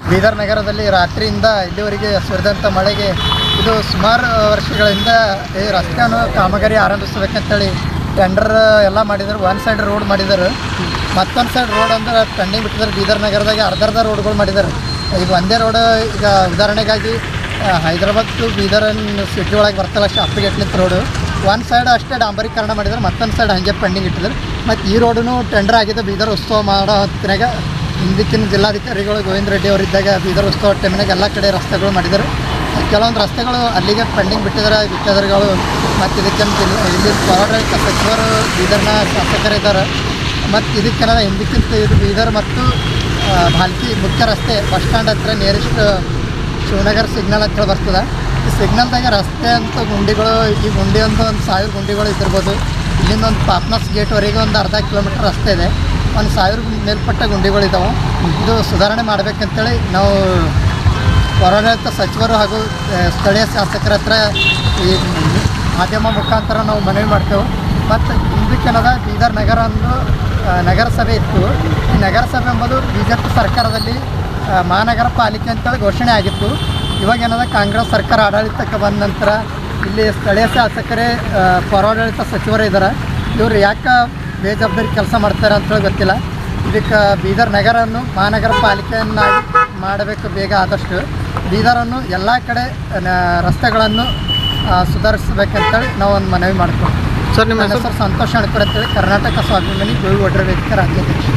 ಬೀದರ್ ನಗರದಲ್ಲಿ ರಾತ್ರಿಯಿಂದ ಇಲ್ಲಿವರೆಗೆ ಸುರಿದಂಥ ಮಳೆಗೆ ಇದು ಸುಮಾರು ವರ್ಷಗಳಿಂದ ಈ ರಸ್ತೆಯನ್ನು ಕಾಮಗಾರಿ ಆರಂಭಿಸಬೇಕಂತೇಳಿ ಟೆಂಡರ್ ಎಲ್ಲ ಮಾಡಿದರು. ಒನ್ ಸೈಡ್ ರೋಡ್ ಮಾಡಿದರು, ಮತ್ತೊಂದು ಸೈಡ್ ರೋಡ್ ಅಂದ್ರೆ ಪೆಂಡಿಂಗ್ ಬಿಟ್ಟಿದ್ದಾರೆ. ಬೀದರ್ ನಗರದಾಗೆ ಅರ್ಧ ರೋಡ್ಗಳು ಮಾಡಿದ್ದಾರೆ. ಈಗ ಒಂದೇ ರೋಡ್, ಈಗ ಉದಾಹರಣೆಗಾಗಿ ಹೈದರಾಬಾದ್ ಟು ಬೀದರ್ ಸಿಟಿ ಒಳಗೆ ಬರ್ತಲ್ಲ ಶಾಪ್ರಿಗೇಟ್ಲಿಂತ ರೋಡು ಒನ್ ಸೈಡ್ ಅಷ್ಟೇ ಡಾಂಬರೀಕರಣ ಮಾಡಿದ್ದಾರೆ, ಮತ್ತೊಂದು ಸೈಡ್ ಹಾಗೆ ಪೆಂಡಿಂಗ್ ಇಟ್ಟಿದ್ದಾರೆ. ಮತ್ತು ಈ ರೋಡೂ ಟೆಂಡರ್ ಆಗಿದೆ. ಬೀದರ್ ಉತ್ಸವ ಮಾಡೋ ಹೊತ್ತಿನಾಗ ಹಿಂದಿಕ್ಕಿನ ಜಿಲ್ಲಾಧಿಕಾರಿಗಳು ಗೋವಿಂದ ರೆಡ್ಡಿ ಅವರಿದ್ದಾಗ ಬೀದರ್ ಉತ್ಸವ ಟೈಮಿನಾಗ ಎಲ್ಲ ಕಡೆ ರಸ್ತೆಗಳು ಮಾಡಿದ್ದಾರೆ. ಕೆಲವೊಂದು ರಸ್ತೆಗಳು ಅಲ್ಲಿಗೆ ಪೆಂಡಿಂಗ್ ಬಿಟ್ಟಿದ್ದಾರೆ ಗುತ್ತೇದಾರಗಳು. ಮತ್ತು ಇದಕ್ಕಿಂತ ಇಲ್ಲಿ ಪೌರಾಡಳಿತ ಸಚಿವರು ಬೀದರ್ನ ಶಾಸಕರಿದ್ದಾರೆ. ಮತ್ತು ಇದಕ್ಕೆಲ್ಲ ಹಿಂದಕ್ಕಿಂತ ಇದು ಬೀದರ್ ಮತ್ತು ಭಾಲ್ಕಿ ಮುಖ್ಯ ರಸ್ತೆ ಬಸ್ ಸ್ಟ್ಯಾಂಡ್ ಹತ್ರ ನಿಯರೆಸ್ಟ್ ಶಿವನಗರ ಸಿಗ್ನಲ್ ಹತ್ರ ಬರ್ತದೆ. ಈ ಸಿಗ್ನಲ್ದಾಗೆ ರಸ್ತೆ ಅಂತ ಗುಂಡಿಗಳು, ಈ ಗುಂಡಿ ಒಂದು 1000 ಗುಂಡಿಗಳು ಇದ್ದಿರ್ಬೋದು. ಇಲ್ಲಿಂದ ಒಂದು ಪಾಪ್ನಾಸ್ ಗೇಟ್ವರೆಗೆ ಒಂದು ಅರ್ಧ ಕಿಲೋಮೀಟರ್ ರಸ್ತೆ ಇದೆ. 1000 ಮೇಲ್ಪಟ್ಟ ಗುಂಡಿಗಳಿದ್ದಾವೆ. ಇದು ಸುಧಾರಣೆ ಮಾಡಬೇಕಂತೇಳಿ ನಾವು ಪೌರಾಡಳಿತ ಸಚಿವರು ಹಾಗೂ ಸ್ಥಳೀಯ ಶಾಸಕರ ಹತ್ರ ಈ ಮಾಧ್ಯಮ ಮುಖಾಂತರ ನಾವು ಮನವಿ ಮಾಡ್ತೇವೆ. ಮತ್ತು ಇದಕ್ಕೇನದ ಬೀದರ್ ನಗರ ಅಂದು ನಗರಸಭೆ ಇತ್ತು. ಈ ನಗರಸಭೆ ಎಂಬುದು BJP ಸರ್ಕಾರದಲ್ಲಿ ಮಹಾನಗರ ಪಾಲಿಕೆ ಅಂತೇಳಿ ಘೋಷಣೆ ಆಗಿತ್ತು. ಇವಾಗೇನದ ಕಾಂಗ್ರೆಸ್ ಸರ್ಕಾರ ಆಡಳಿತಕ್ಕೆ ಬಂದ ನಂತರ ಇಲ್ಲಿ ಸ್ಥಳೀಯ ಶಾಸಕರೇ ಪೌರಾಡಳಿತ ಸಚಿವರೇ ಇದ್ದಾರೆ. ಇವರು ಯಾಕೆ ಬೇಜವಾಬ್ದಾರಿ ಕೆಲಸ ಮಾಡ್ತಾರೆ ಅಂತೇಳಿ ಗೊತ್ತಿಲ್ಲ. ಇದಕ್ಕೆ ಬೀದರ್ ನಗರವನ್ನು ಮಹಾನಗರ ಪಾಲಿಕೆಯನ್ನಾಗಿ ಮಾಡಬೇಕು ಬೇಗ ಆದಷ್ಟು. ಬೀದರನ್ನು ಎಲ್ಲ ಕಡೆ ರಸ್ತೆಗಳನ್ನು ಸುಧಾರಿಸಬೇಕಂತೇಳಿ ನಾವು ಒಂದು ಮನವಿ ಮಾಡ್ತೀವಿ. ಸರ್, ನಿಮ್ಮ ಹೆಸರು ಸಂತೋಷ್ ಅಣಕೂರ್ ಅಂತೇಳಿ ಕರ್ನಾಟಕ ಸ್ವಾಭಿಮಾನಿ ಗೋವಿ ಒಡ್ರ ವೇದಿಕೆ ರಾಜ್ಯಾಧ್ಯಕ್ಷ.